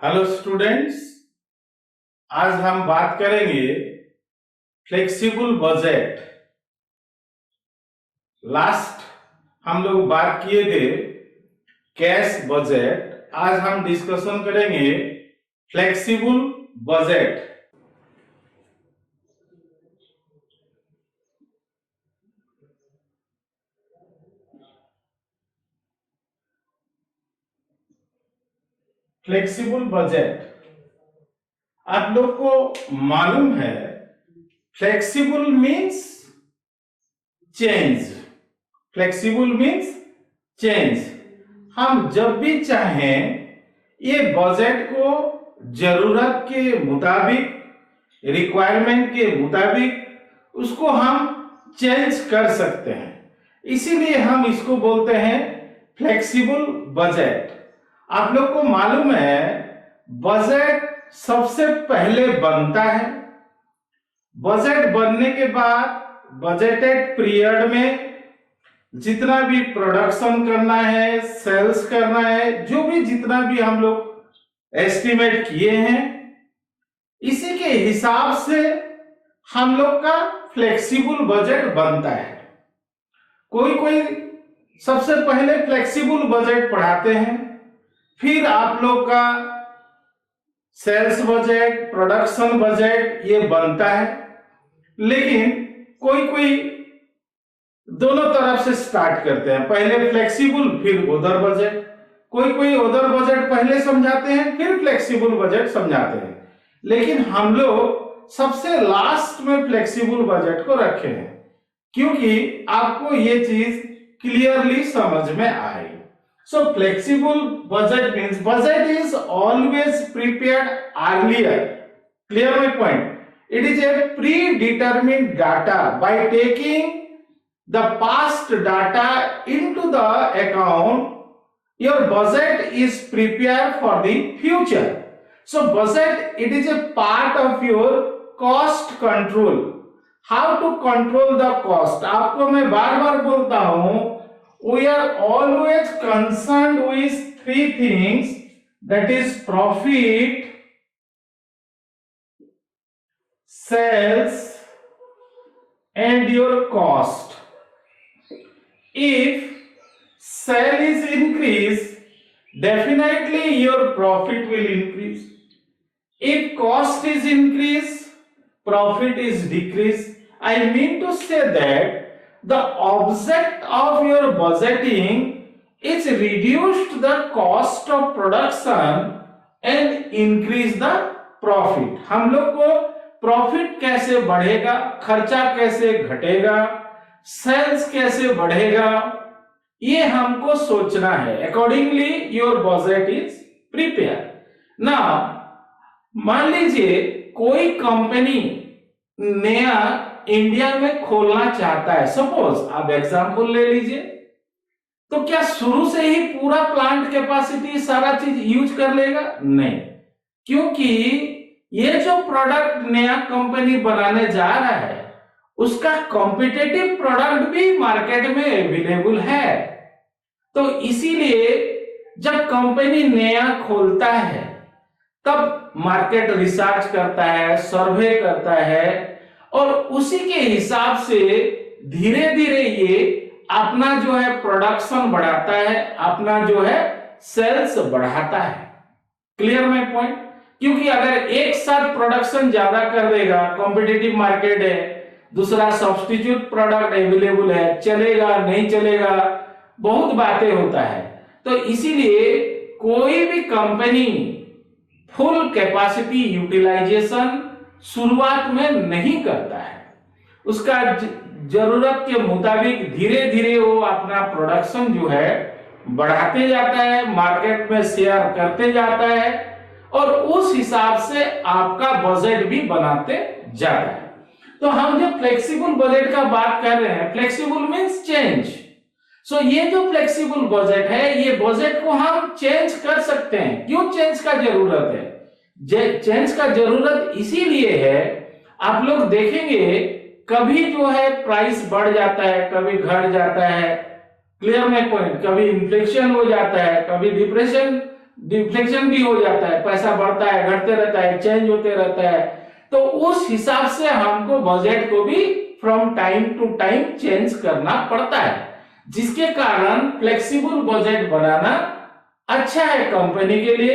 Hello students, आज हम बात करेंगे फ्लेक्सिबल बजट। लास्ट हम लोग बात किए थे कैश बजट। आज हम डिस्कशन करेंगे फ्लेक्सिबल बजट। फ्लेक्सिबल बजट आप लोग को मालूम है, flexible means change. Flexible means change. हम जब भी चाहें ये बजट को जरूरत के मुताबिक, रिक्वायरमेंट के मुताबिक उसको हम चेंज कर सकते हैं। इसीलिए हम इसको बोलते हैं फ्लेक्सिबल बजट। आप लोग को मालूम है, बजट सबसे पहले बनता है। बजट बनने के बाद बजटेड पीरियड में जितना भी प्रोडक्शन करना है, सेल्स करना है, जो भी जितना भी हम लोग एस्टिमेट किए हैं, इसी के हिसाब से हम लोग का फ्लेक्सिबल बजट बनता है। कोई कोई सबसे पहले फ्लेक्सिबल बजट पढ़ाते हैं, फिर आप लोग का सेल्स बजट, प्रोडक्शन बजट ये बनता है। लेकिन कोई कोई दोनों तरफ से स्टार्ट करते हैं, पहले फ्लेक्सिबल फिर ओदर बजट। कोई कोई ओदर बजट पहले समझाते हैं फिर फ्लेक्सिबल बजट समझाते हैं। लेकिन हम लोग सबसे लास्ट में फ्लेक्सिबल बजट को रखे हैं, क्योंकि आपको ये चीज क्लियरली समझ में आए। सो flexible budget means budget is always prepared earlier. Clear my point? It is a predetermined data by taking the past data into the account. Your budget is prepared for the future. So budget, it is a part of your cost control. How to control the cost? आपको मैं बार बार बोलता हूं, we are always concerned with three things, that is profit, sales and your cost. If sale is increased, definitely your profit will increase. If cost is increased, profit is decreased. I mean to say that the object of your budgeting is reduce the cost of production and increase the profit. हम लोग को profit कैसे बढ़ेगा, खर्चा कैसे घटेगा, sales कैसे बढ़ेगा, ये हमको सोचना है। Accordingly your budget is prepare. Now मान लीजिए कोई कंपनी नया इंडिया में खोलना चाहता है, सपोज आप एग्जांपल ले लीजिए, तो क्या शुरू से ही पूरा प्लांट कैपेसिटी सारा चीज यूज कर लेगा? नहीं, क्योंकि ये जो प्रोडक्ट नया कंपनी बनाने जा रहा है उसका कॉम्पिटिटिव प्रोडक्ट भी मार्केट में अवेलेबल है। तो इसीलिए जब कंपनी नया खोलता है तब मार्केट रिसर्च करता है, सर्वे करता है, और उसी के हिसाब से धीरे धीरे ये अपना जो है प्रोडक्शन बढ़ाता है, अपना जो है सेल्स बढ़ाता है। Clear my point? क्योंकि अगर एक साथ प्रोडक्शन ज्यादा कर देगा, कॉम्पिटिटिव मार्केट है, दूसरा सब्स्टिट्यूट प्रोडक्ट अवेलेबल है, चलेगा नहीं चलेगा, बहुत बातें होता है। तो इसीलिए कोई भी कंपनी फुल कैपेसिटी यूटिलाइजेशन शुरुआत में नहीं करता है। उसका जरूरत के मुताबिक धीरे धीरे वो अपना प्रोडक्शन जो है बढ़ाते जाता है, मार्केट में शेयर करते जाता है, और उस हिसाब से आपका बजट भी बनाते जाता है। तो हम जो फ्लेक्सिबल बजट का बात कर रहे हैं, फ्लेक्सिबल मींस चेंज। सो ये जो फ्लेक्सिबल बजट है, ये बजट को हम चेंज कर सकते हैं। क्यों चेंज का जरूरत है? चेंज का जरूरत इसीलिए है, आप लोग देखेंगे कभी जो है प्राइस बढ़ जाता है, कभी घट जाता है। Clear my point? कभी इन्फ्लेशन हो जाता है, कभी डिप्रेशन डिफ्लेक्शन भी हो जाता है, पैसा बढ़ता है, घटते रहता है, चेंज होते रहता है। तो उस हिसाब से हमको बजट को भी from time to time change करना पड़ता है, जिसके कारण फ्लेक्सिबल बजट बनाना अच्छा है कंपनी के लिए।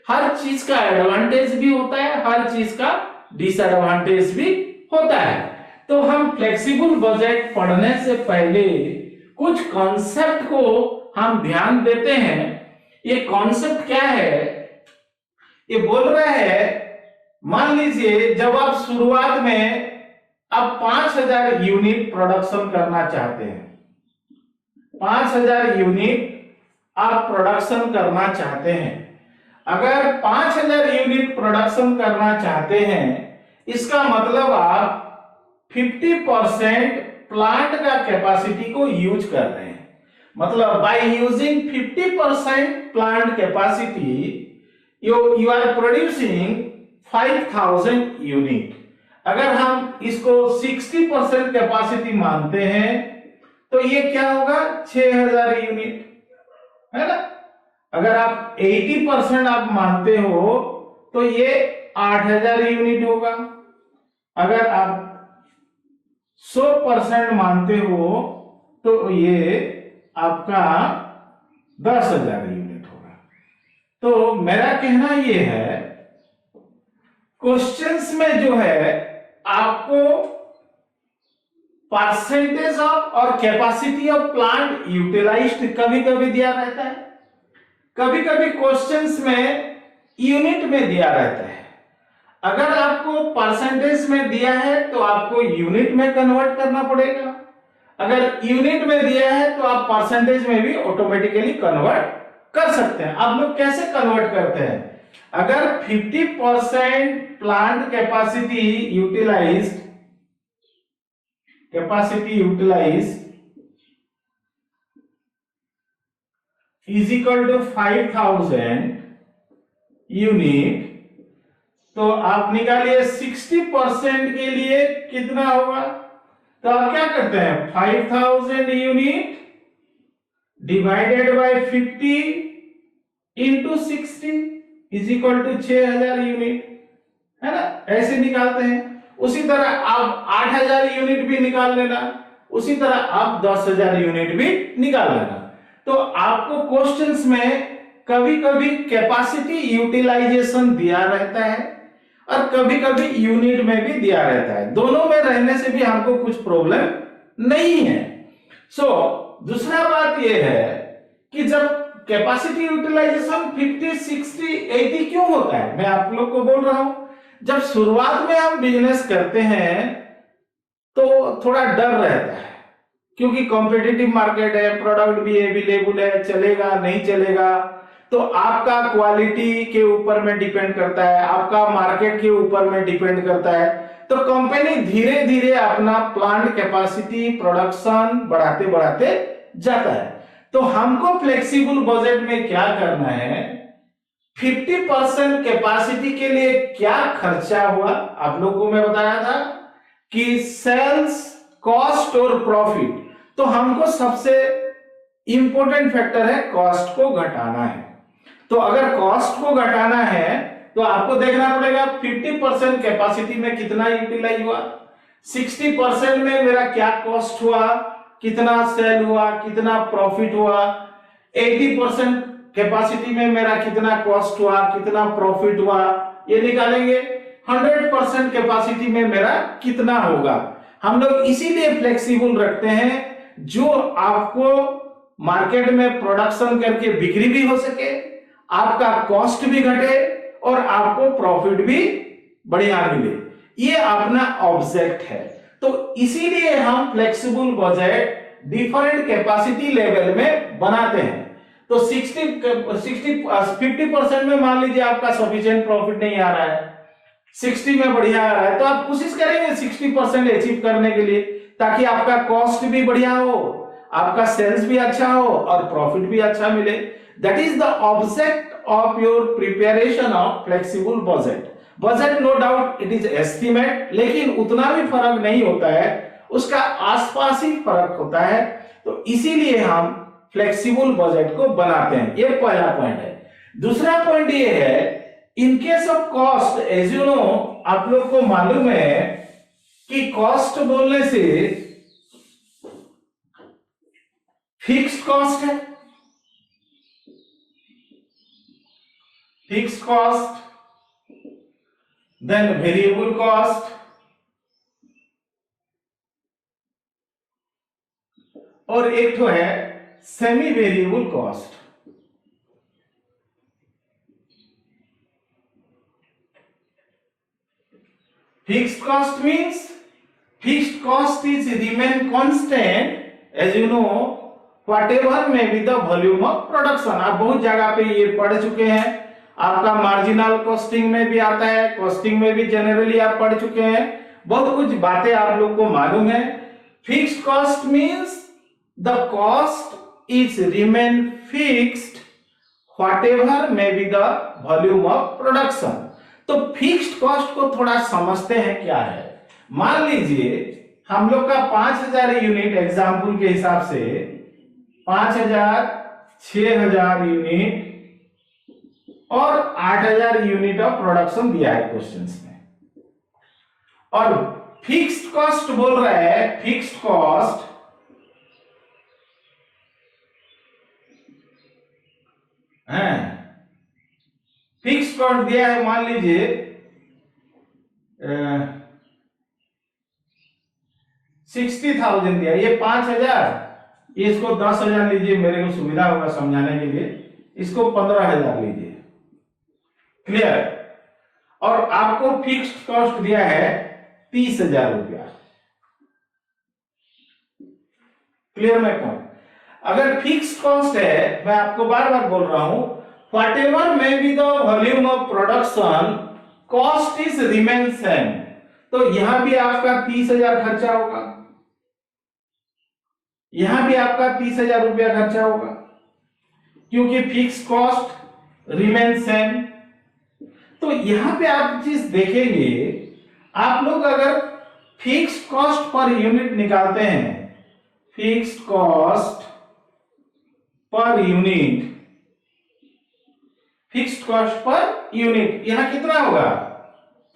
हर चीज का एडवांटेज भी होता है, हर चीज का डिसएडवांटेज भी होता है। तो हम फ्लेक्सिबल बजट पढ़ने से पहले कुछ कॉन्सेप्ट को हम ध्यान देते हैं। ये कॉन्सेप्ट क्या है? ये बोल रहा है, मान लीजिए जब आप शुरुआत में आप 5000 यूनिट प्रोडक्शन करना चाहते हैं, 5000 यूनिट आप प्रोडक्शन करना चाहते हैं। अगर 5000 यूनिट प्रोडक्शन करना चाहते हैं, इसका मतलब आप 50% प्लांट का कैपेसिटी को यूज कर रहे हैं। मतलब by using 50% plant capacity you are producing 5000 unit. अगर हम इसको 60% कैपेसिटी मानते हैं तो ये क्या होगा? 6000 यूनिट, है ना। अगर आप 80% आप मानते हो तो ये 8000 यूनिट होगा। अगर आप 100% मानते हो तो ये आपका 10,000 यूनिट होगा। तो मेरा कहना ये है, क्वेश्चंस में जो है आपको परसेंटेज ऑफ और कैपेसिटी ऑफ प्लांट यूटिलाइज्ड कभी कभी दिया रहता है, कभी कभी क्वेश्चंस में यूनिट में दिया रहता है। अगर आपको परसेंटेज में दिया है तो आपको यूनिट में कन्वर्ट करना पड़ेगा, अगर यूनिट में दिया है तो आप परसेंटेज में भी ऑटोमेटिकली कन्वर्ट कर सकते हैं। आप लोग कैसे कन्वर्ट करते हैं? अगर 50% plant capacity utilised is equal to 5000 unit, तो आप निकालिए 60% के लिए कितना होगा। तो आप क्या करते हैं, 5000 unit divided by 50 into 60 is equal to 6000 unit, है ना। ऐसे निकालते हैं। उसी तरह आप 8000 यूनिट भी निकाल लेना, उसी तरह आप 10,000 यूनिट भी निकाल लेना। तो आपको क्वेश्चंस में कभी कभी कैपेसिटी यूटिलाइजेशन दिया रहता है और कभी कभी यूनिट में भी दिया रहता है। दोनों में रहने से भी हमको कुछ प्रॉब्लम नहीं है। दूसरा बात यह है कि जब कैपेसिटी यूटिलाइजेशन 50, 60, 80 क्यों होता है, मैं आप लोग को बोल रहा हूं। जब शुरुआत में हम बिजनेस करते हैं तो थोड़ा डर रहता है, क्योंकि कॉम्पिटिटिव मार्केट है, प्रोडक्ट भी अवेलेबल है, चलेगा नहीं चलेगा। तो आपका क्वालिटी के ऊपर में डिपेंड करता है, आपका मार्केट के ऊपर में डिपेंड करता है। तो कंपनी धीरे धीरे अपना प्लांट कैपेसिटी प्रोडक्शन बढ़ाते बढ़ाते जाता है। तो हमको फ्लेक्सिबल बजट में क्या करना है, 50% कैपेसिटी के लिए क्या खर्चा हुआ, आप लोगों को मैं बताया था कि सेल्स, कॉस्ट और प्रॉफिट। तो हमको सबसे इंपॉर्टेंट फैक्टर है कॉस्ट को घटाना है। तो अगर कॉस्ट को घटाना है तो आपको देखना पड़ेगा 50% कैपेसिटी में कितना यूटिलाइज हुआ, 60% में मेरा क्या कॉस्ट हुआ, कितना सेल हुआ, कितना प्रॉफिट हुआ, 80% कैपेसिटी में मेरा कितना कॉस्ट हुआ, कितना प्रॉफिट हुआ, ये निकालेंगे। 100% कैपेसिटी में मेरा कितना होगा। हम लोग इसीलिए फ्लेक्सिबल रखते हैं, जो आपको मार्केट में प्रोडक्शन करके बिक्री भी हो सके, आपका कॉस्ट भी घटे और आपको प्रॉफिट भी बढ़िया मिले। ये अपना ऑब्जेक्ट है। तो इसीलिए हम flexible budget different capacity level में बनाते हैं। तो 50% में मान लीजिए आपका सफिशिएंट प्रॉफिट नहीं आ रहा है, 60 में बढ़िया आ रहा है, तो आप कोशिश करेंगे 60% अचीव करने के लिए, ताकि आपका कॉस्ट भी बढ़िया हो, आपका सेल्स भी अच्छा हो और प्रॉफिट भी अच्छा मिले। That is the object of your preparation of flexible budget. Budget no doubt it is estimate, लेकिन उतना भी फर्क नहीं होता है, उसका आसपास ही फर्क होता है। तो इसीलिए हम फ्लेक्सिबल बजट को बनाते हैं। ये पहला पॉइंट है। दूसरा पॉइंट ये है, in case of cost, as you know, आप लोग को मालूम है कि कॉस्ट बोलने से फिक्स्ड कॉस्ट है, fixed cost, then variable cost और एक तो है semi variable cost. Fixed cost means fixed cost is remain constant as you know whatever may be the volume of production। आप बहुत जगह पे ये पढ़ चुके हैं, आपका मार्जिनल कॉस्टिंग में भी आता है, कॉस्टिंग में भी जनरली आप पढ़ चुके हैं, बहुत कुछ बातें आप लोग को मालूम है। Fixed cost means the cost is remain fixed whatever may be the volume of production. तो फिक्स्ड कॉस्ट को थोड़ा समझते हैं क्या है। मान लीजिए हम लोग का 5000 यूनिट एग्जाम्पल के हिसाब से 5000, 6000 यूनिट और 8000 यूनिट ऑफ प्रोडक्शन दिया है क्वेश्चंस में, और फिक्स्ड कॉस्ट बोल रहा है, फिक्स्ड कॉस्ट है, फिक्स कॉस्ट दिया है, मान लीजिए 60,000 दिया, ये 5000, इसको 10,000 लीजिए, मेरे को सुविधा होगा समझाने के लिए, इसको 15,000 लीजिए, क्लियर। और आपको फिक्स्ड कॉस्ट दिया है 30,000 रुपया, क्लियर मैं कहूं। अगर फिक्स्ड कॉस्ट है, मैं आपको बार बार बोल रहा हूं, whatever may be the volume of production, cost is remain same। तो यहां भी आपका 30,000 खर्चा होगा, यहां भी आपका 30,000 रुपया खर्चा होगा, क्योंकि फिक्स कॉस्ट रिमेन सेम। तो यहां पे आप चीज देखेंगे, आप लोग अगर फिक्स्ड कॉस्ट पर यूनिट निकालते हैं, fixed cost per unit, fixed cost per unit, यहां कितना होगा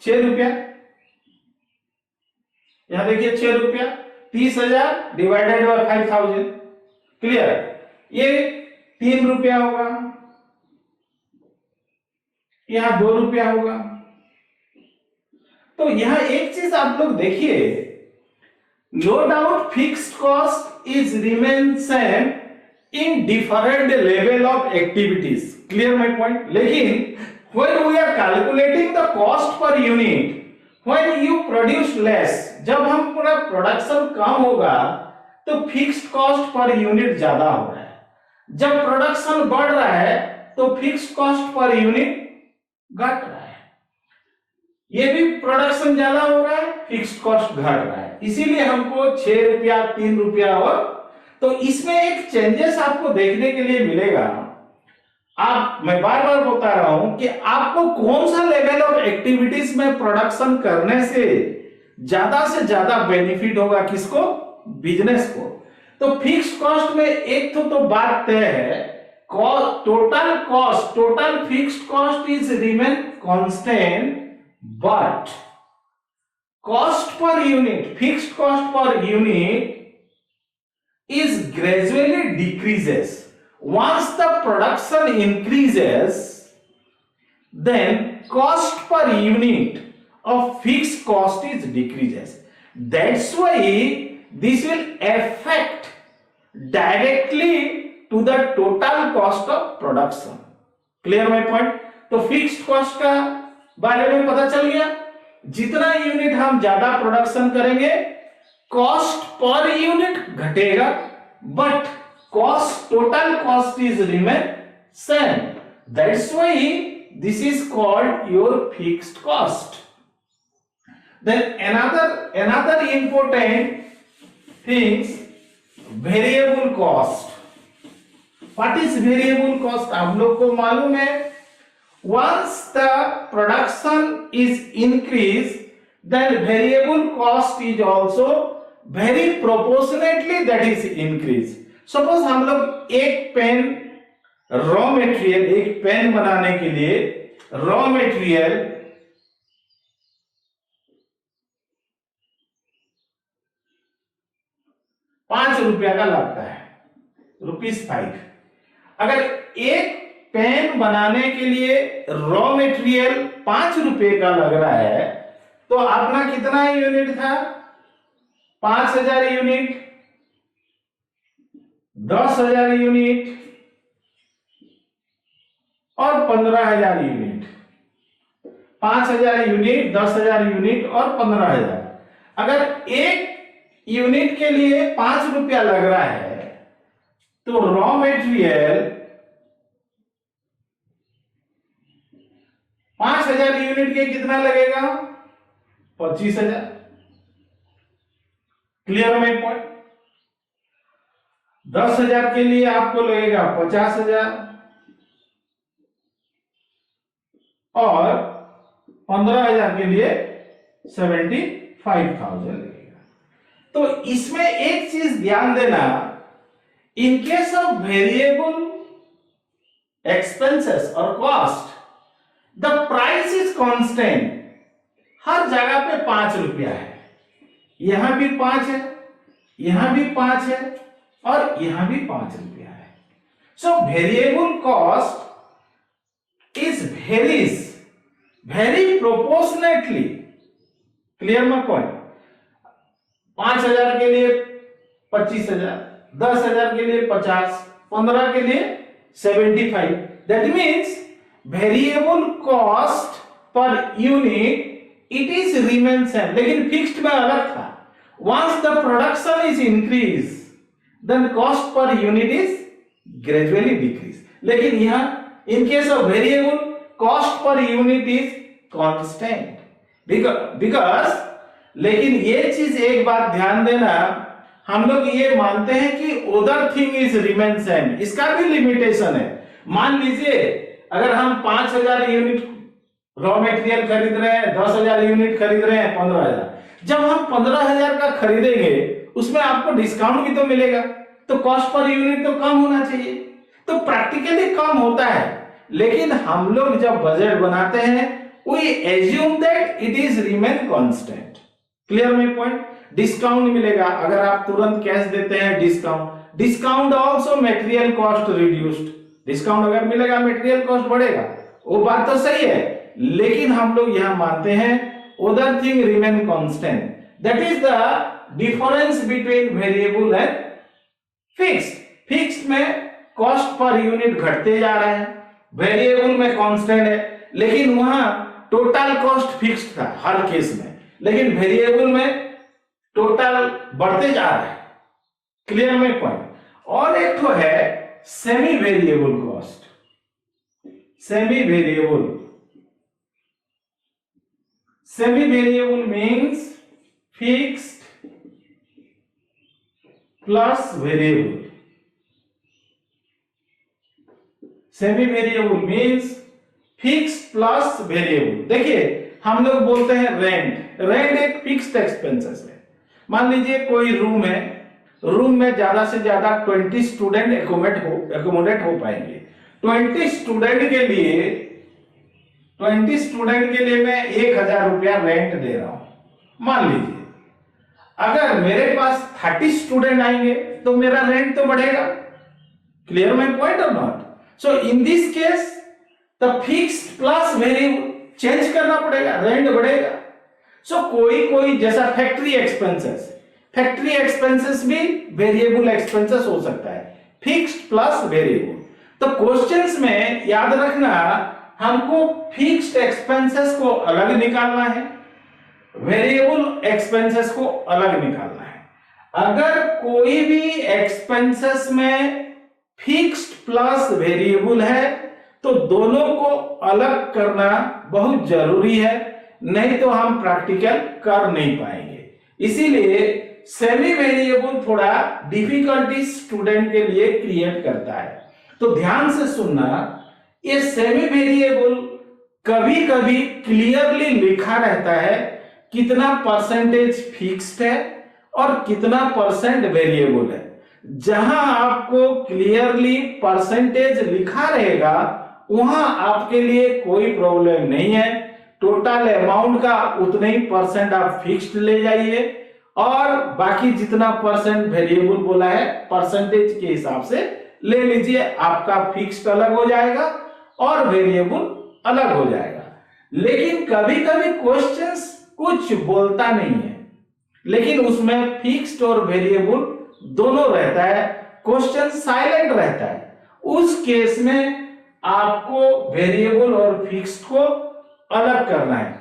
6 रुपया, यहां देखिए 6 रुपया, 30,000 डिवाइडेड बाय 5,000, क्लियर। ये 3 रुपया होगा, यहां 2 रुपया होगा। तो यहां एक चीज आप लोग देखिए, no doubt fixed cost is remain same in different level of activities, clear my point। लेकिन when we are calculating the cost per unit, when you produce less, जब हम पूरा प्रोडक्शन कम होगा तो फिक्स्ड कॉस्ट पर यूनिट ज्यादा हो रहा है, जब प्रोडक्शन बढ़ रहा है तो फिक्स्ड कॉस्ट पर यूनिट घट रहा है, ये भी प्रोडक्शन ज्यादा हो रहा है, फिक्स्ड कॉस्ट घट रहा है, इसीलिए हमको 6 रुपया, 3 रुपया। और तो इसमें एक चेंजेस आपको देखने के लिए मिलेगा। मैं बार बार बता रहा हूं कि आपको कौन सा लेवल ऑफ एक्टिविटीज में प्रोडक्शन करने से ज्यादा बेनिफिट होगा, किसको, बिजनेस को। तो फिक्स्ड कॉस्ट में एक तो बात तय है, total cost, total fixed cost is remain constant, but cost per unit, fixed cost per unit is gradually decreases। Once the production increases, then cost per unit of fixed cost is decreases। That's why this will affect directly to the total cost of production। Clear my point। तो fixed cost का बारे में पता चल गया, जितना unit हम ज्यादा प्रोडक्शन करेंगे कॉस्ट पर यूनिट घटेगा, but cost, total cost is remain same. That's why this is called your fixed cost. Then another important things, variable cost. What is variable cost, आप लोग को मालूम है, once the production is increased, then variable cost is also very proportionately that is increase। Suppose हम लोग एक pen raw material, एक pen बनाने के लिए रॉ मटेरियल ₹5 का लगता है, ₹5। अगर एक पेन बनाने के लिए रॉ मटेरियल ₹5 का लग रहा है, तो अपना कितना यूनिट था? 5000 यूनिट, 10,000 यूनिट और 15,000 यूनिट। 5,000 यूनिट, 10,000 यूनिट और 15,000। अगर एक यूनिट के लिए ₹5 लग रहा है, तो रॉ मटेरियल 5,000 यूनिट के कितना लगेगा? 25,000। Clear my point? 10,000 के लिए आपको लगेगा 50,000 और 15,000 के लिए 75,000 लगेगा। तो इसमें एक चीज ध्यान देना, in case of variable expenses और cost, the price is constant. हर जगह पे ₹5 है, यहां भी 5 है, यहां भी 5 है और यहां भी ₹5 है। So variable cost is very proportionately. Clear my point? 5,000 के लिए 25,000, 10,000 के लिए 50, 15 के लिए 75। That means variable cost per unit it is remain same, लेकिन फिक्स्ड में अलग था। Once the production is increase, then cost per unit is gradually decrease. लेकिन यहां in case of variable, cost per unit is constant because. लेकिन ये चीज एक बात ध्यान देना, हम लोग ये मानते हैं कि other thing is remain same, इसका भी लिमिटेशन है। मान लीजिए अगर हम 5,000 यूनिट रॉ मटेरियल खरीद रहे हैं, 10,000 यूनिट खरीद रहे हैं, 15,000। जब हम 15,000 का खरीदेंगे, उसमें आपको डिस्काउंट भी तो मिलेगा, तो कॉस्ट पर यूनिट तो कम होना चाहिए। तो प्रैक्टिकली कम होता है, लेकिन हम लोग जब बजट बनाते हैं, we assume that it is remain constant. Clear my point? Discount मिलेगा अगर आप तुरंत कैश देते हैं, discount also material cost reduced. Discount अगर मिलेगा, मटेरियल कॉस्ट बढ़ेगा, वो बात तो सही है, लेकिन हम लोग यहां मानते हैं other thing remain constant. That is the difference between variable and fixed. Fixed में कॉस्ट पर यूनिट घटते जा रहे हैं, वेरिएबल में कांस्टेंट है, लेकिन वहां टोटल कॉस्ट फिक्स्ड था हर केस में, लेकिन वेरिएबल में टोटल बढ़ते जा रहा है। क्लियर में पॉइंट? और एक तो है semi variable cost. Semi variable means fixed plus variable. Semi variable means fixed plus variable. देखिए हम लोग बोलते हैं रेंट एक फिक्स्ड एक्सपेंसेस है। मान लीजिए कोई रूम है, रूम में ज्यादा से ज्यादा 20 स्टूडेंट एकोमोडेट हो पाएंगे। 20 स्टूडेंट के लिए मैं 1,000 रुपया रेंट दे रहा हूं। मान लीजिए अगर मेरे पास 30 स्टूडेंट आएंगे तो मेरा रेंट तो बढ़ेगा। क्लियर माय पॉइंट और not? So in this case the fixed plus variable change करना पड़ेगा, रेंट बढ़ेगा। सो कोई जैसा फैक्ट्री एक्सपेंसेस भी वेरिएबल एक्सपेंसेस हो सकता है, फिक्स्ड प्लस वेरिएबल। तो क्वेश्चंस में याद रखना, हमको फिक्स्ड एक्सपेंसेस को अलग निकालना है, वेरिएबल एक्सपेंसेस को अलग निकालना है। अगर कोई भी एक्सपेंसेस में फिक्स्ड प्लस वेरिएबल है तो दोनों को अलग करना बहुत जरूरी है, नहीं तो हम प्रैक्टिकल कर नहीं पाएंगे। इसीलिए सेमी वेरिएबल थोड़ा डिफिकल्टी स्टूडेंट के लिए क्रिएट करता है। तो ध्यान से सुनना, ये सेमी वेरिएबल कभी कभी क्लियरली लिखा रहता है कितना परसेंटेज फिक्स्ड है और कितना परसेंट वेरिएबल है। जहां आपको क्लियरली परसेंटेज लिखा रहेगा वहां आपके लिए कोई प्रॉब्लम नहीं है। टोटल अमाउंट का उतना ही परसेंट आप फिक्स्ड ले जाइए और बाकी जितना परसेंट वेरिएबल बोला है परसेंटेज के हिसाब से ले लीजिए। आपका फिक्स्ड अलग हो जाएगा और वेरिएबल अलग हो जाएगा। लेकिन कभी कभी क्वेश्चंस कुछ बोलता नहीं है, लेकिन उसमें फिक्स्ड और वेरिएबल दोनों रहता है, क्वेश्चन साइलेंट रहता है। उस केस में आपको वेरिएबल और फिक्स्ड को अलग करना है।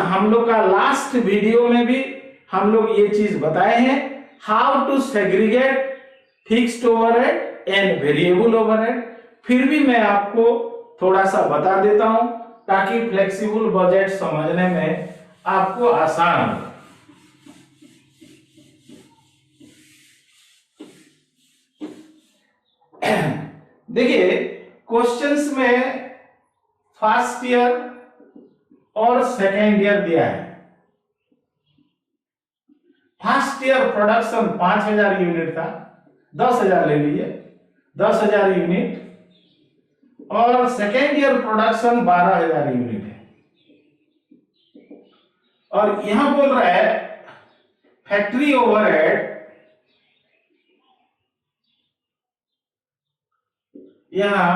हम लोग का लास्ट वीडियो में भी हम लोग ये चीज बताए हैं, how to segregate fixed overhead and variable overhead. फिर भी मैं आपको थोड़ा सा बता देता हूं ताकि फ्लेक्सिबल बजट समझने में आपको आसान हो। देखिए क्वेश्चंस में फर्स्ट ईयर और सेकेंड ईयर दिया है। फर्स्ट ईयर प्रोडक्शन 5000 यूनिट था, 10,000 ले लीजिए, 10,000 यूनिट, और सेकेंड ईयर प्रोडक्शन 12,000 यूनिट है। और यहां बोल रहा है फैक्ट्री ओवरहेड यहां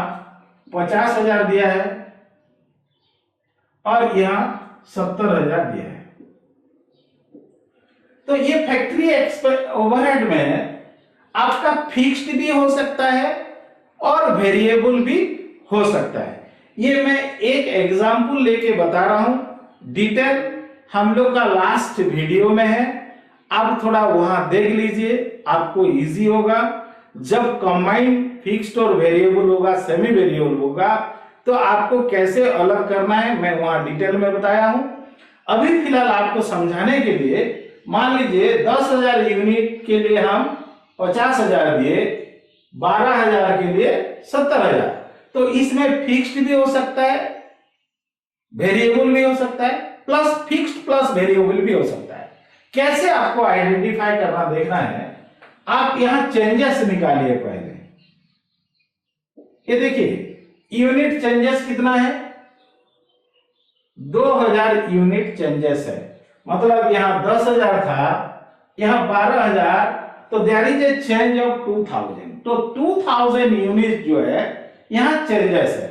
50,000 दिया है और यहां 70,000 दिया है। तो ये फैक्ट्री ओवरहेड में आपका फिक्स्ड भी हो सकता है और वेरिएबल भी हो सकता है। ये मैं एक एग्जांपल लेके बता रहा हूं, डिटेल हम लोग का लास्ट वीडियो में है, आप थोड़ा वहां देख लीजिए, आपको इजी होगा। जब कंबाइंड फिक्स्ड और वेरिएबल होगा, सेमी वेरिएबल होगा, तो आपको कैसे अलग करना है मैं वहां डिटेल में बताया हूं। अभी फिलहाल आपको समझाने के लिए मान लीजिए 10,000 यूनिट के लिए हम 50,000 दिए, 12,000 के लिए 70,000। तो इसमें फिक्स्ड भी हो सकता है, वेरिएबल भी हो सकता है, प्लस फिक्स्ड प्लस वेरिएबल भी हो सकता है। कैसे आपको आइडेंटिफाई करना देखना है, आप यहां चेंजेस निकालिए पहले। ये देखिए यूनिट चेंजेस कितना है, 2000 यूनिट चेंजेस है। मतलब यहां 10,000 था, यहां 12,000, तो there is a change of 2000। तो 2000 यूनिट जो है यहां चेंजेस है।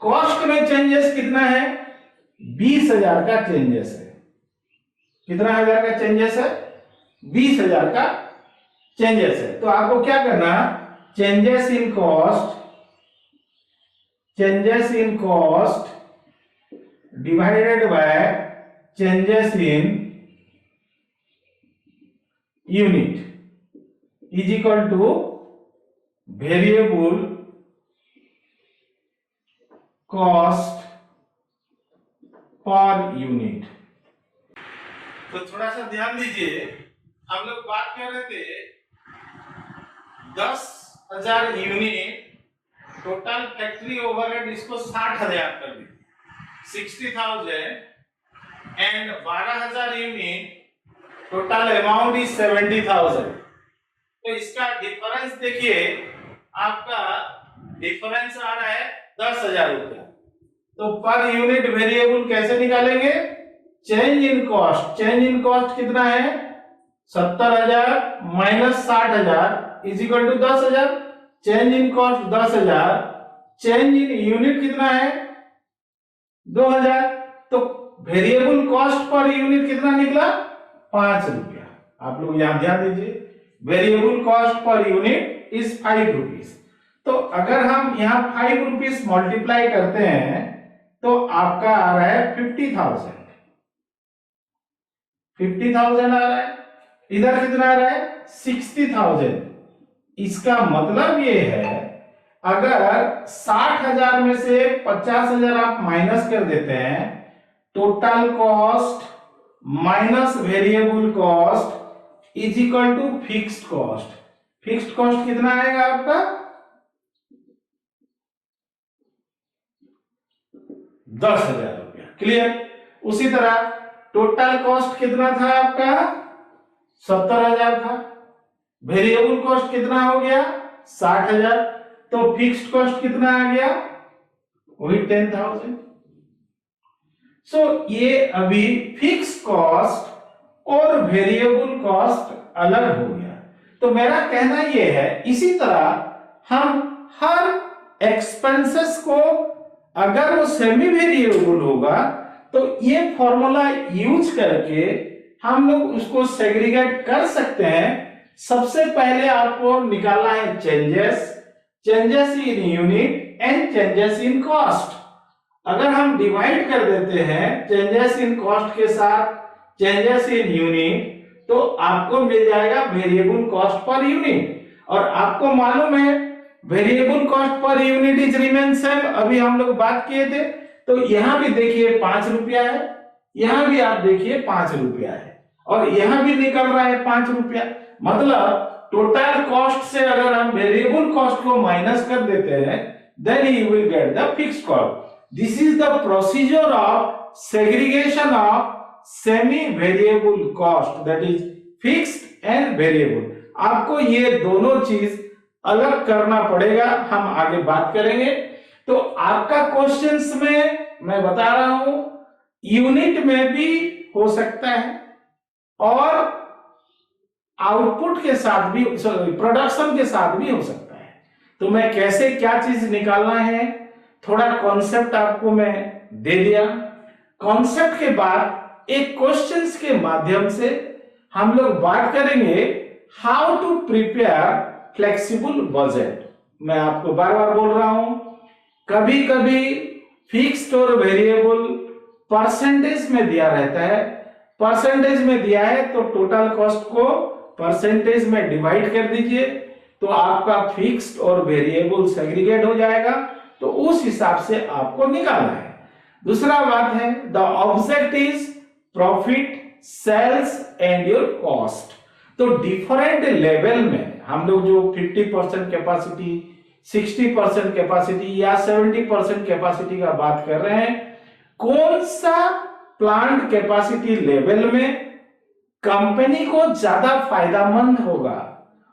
कॉस्ट में चेंजेस कितना है, 20,000 का चेंजेस है। कितना हजार का चेंजेस है, 20,000 का चेंजेस है। तो आपको क्या करना, changes in cost, changes in cost divided by changes in unit is equal two variable cost per unit. तो थोड़ा सा ध्यान दीजिए, हम लोग बात कर रहे थे 10,000 यूनिट टोटल फैक्ट्री ओवरहेड, इसको 60,000 कर दीजिए, 60,000, and 12,000 unit total amount is 70,000। तो इसका डिफरेंस देखिए, आपका डिफरेंस आ रहा है 10,000 रुपया। तो पर यूनिट वेरिएबल कैसे निकालेंगे, change in cost. Change in cost कितना है, 70,000 minus 60,000 is equal to 10,000। Change in cost 10,000, change in unit कितना है, 2,000। तो वेरिएबल कॉस्ट पर यूनिट कितना निकला, 5 रुपया। आप लोग यहां ध्यान दीजिए, variable cost per unit is 5 rupees. तो अगर हम यहां 5 रुपीज मल्टीप्लाई करते हैं तो आपका आ रहा है 50,000। 50,000 आ रहा है, इधर कितना आ रहा है, 60,000। इसका मतलब ये है, अगर 60,000 में से 50,000 आप माइनस कर देते हैं, total cost minus variable cost is equal to fixed cost. Fixed cost कितना आएगा आपका, 10,000 रुपया। क्लियर। उसी तरह टोटल कॉस्ट कितना था आपका, 70,000 था, वेरिएबल कॉस्ट कितना हो गया 60,000, तो फिक्स्ड कॉस्ट कितना आ गया वही 10,000। सो ये अभी फिक्स कॉस्ट और वेरिएबल कॉस्ट अलग हो गया। तो मेरा कहना ये है इसी तरह हम हर एक्सपेंसेस को अगर वो सेमी वेरिएबल होगा तो ये फॉर्मूला यूज करके हम लोग उसको सेग्रीगेट कर सकते हैं। सबसे पहले आपको निकालना है changes in unit and changes in cost. अगर हम डिवाइड कर देते हैं चेंजेस इन कॉस्ट के साथ चेंजेस इन यूनिट तो आपको मिल जाएगा वेरिएबल कॉस्ट पर यूनिट। और आपको मालूम है variable cost per unit is remain same, अभी हम लोग बात किए थे। तो यहां भी देखिए 5 रुपया है, यहां भी आप देखिए 5 रुपया है, और यहां भी निकल रहा है 5 रुपया। मतलब टोटल कॉस्ट से अगर हम वेरिएबल कॉस्ट को माइनस कर देते हैं then you will get the fixed cost. This is the procedure of segregation of semi variable cost, that is fixed and variable. आपको ये दोनों चीज अलग करना पड़ेगा, हम आगे बात करेंगे। तो आपका क्वेश्चंस में मैं बता रहा हूं यूनिट में भी हो सकता है और आउटपुट के साथ भी, प्रोडक्शन के साथ भी हो सकता है। तो मैं कैसे क्या चीज निकालना है थोड़ा कॉन्सेप्ट आपको मैं दे दिया। कॉन्सेप्ट के बाद एक क्वेश्चंस के माध्यम से हम लोग बात करेंगे how to prepare flexible budget. मैं आपको बार बार बोल रहा हूं कभी कभी फिक्स्ड और वेरिएबल परसेंटेज में दिया रहता है। परसेंटेज में दिया है तो टोटल कॉस्ट को परसेंटेज में डिवाइड कर दीजिए तो आपका फिक्स्ड और वेरिएबल सेग्रीगेट हो जाएगा। तो उस हिसाब से आपको निकालना है। दूसरा बात है the object is profit sales and your cost. तो डिफरेंट लेवल में हम लोग जो 50% कैपेसिटी 60% कैपेसिटी या 70% कैपेसिटी का बात कर रहे हैं, कौन सा प्लांट कैपेसिटी लेवल में कंपनी को ज्यादा फायदामंद होगा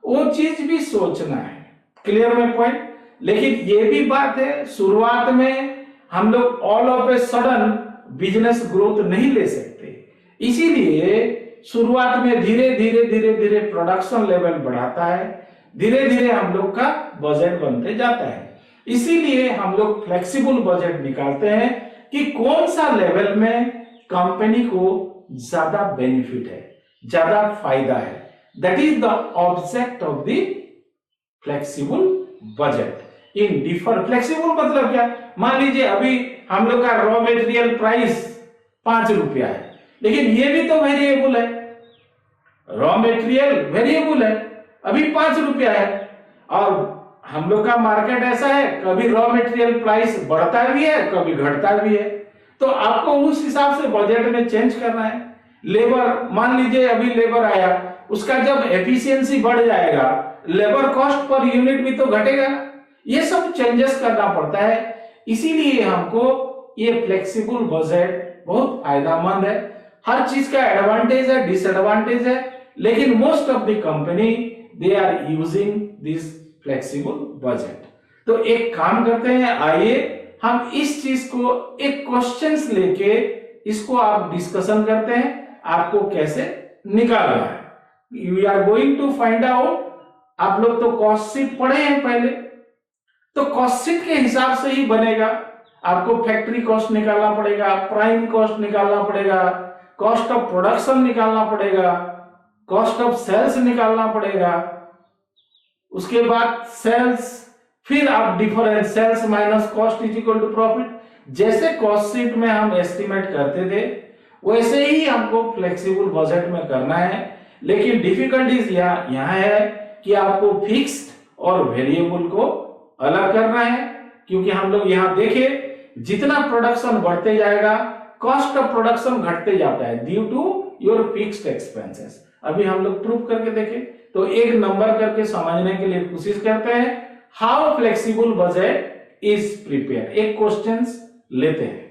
वो चीज भी सोचना है। क्लियर में पॉइंट। लेकिन ये भी बात है शुरुआत में हम लोग all of a sudden business growth नहीं ले सकते, इसीलिए शुरुआत में धीरे धीरे प्रोडक्शन लेवल बढ़ाता है, धीरे धीरे हम लोग का बजट बनते जाता है। इसीलिए हम लोग फ्लेक्सिबल बजट निकालते हैं कि कौन सा लेवल में कंपनी को ज्यादा बेनिफिट है, ज्यादा फायदा है। That is the object of the flexible budget. In differ flexible मतलब क्या, मान लीजिए अभी हम लोग का रॉ मेटेरियल प्राइस 5 रुपया है, लेकिन ये भी तो वेरिएबल है, रॉ मेटेरियल वेरिएबल है, अभी 5 रुपया है। और हम लोग का मार्केट ऐसा है कभी रॉ मेटेरियल प्राइस बढ़ता भी है कभी घटता भी है, तो आपको उस हिसाब से बजट में चेंज करना है। लेबर मान लीजिए अभी लेबर आया, उसका जब एफिशिएंसी बढ़ जाएगा लेबर कॉस्ट पर यूनिट भी तो घटेगा, ये सब चेंजेस करना पड़ता है। इसीलिए हमको ये फ्लेक्सिबल बजट बहुत फायदेमंद है। हर चीज का एडवांटेज है डिसएडवांटेज है, लेकिन most of the company they are using this flexible budget. तो एक काम करते हैं, आइए हम इस चीज को एक क्वेश्चंस लेके इसको आप डिस्कशन करते हैं, आपको कैसे निकालना है। You are going to find out. आप लोग तो कॉस्ट शीट पढ़े हैं पहले, तो कॉस्ट शीट के हिसाब से ही बनेगा। आपको फैक्ट्री कॉस्ट निकालना पड़ेगा, प्राइम कॉस्ट निकालना पड़ेगा, कॉस्ट ऑफ प्रोडक्शन निकालना पड़ेगा, कॉस्ट ऑफ सेल्स निकालना पड़ेगा, उसके बाद सेल्स, फिर आप difference sales minus cost is equal to profit. जैसे कॉस्ट शीट में हम एस्टिमेट करते थे वैसे ही हमको फ्लेक्सिबल बजट में करना है। लेकिन डिफिकल्टीज यहाँ है कि आपको फिक्स्ड और वेरिएबल को अलग करना है, क्योंकि हम लोग यहाँ देखें जितना प्रोडक्शन बढ़ते जाएगा कॉस्ट ऑफ प्रोडक्शन घटते जाता है due to your fixed expenses. अभी हम लोग प्रूफ करके देखें, तो एक नंबर करके समझने के लिए कोशिश करते हैं। How flexible budget is prepare, एक क्वेश्चंस लेते हैं।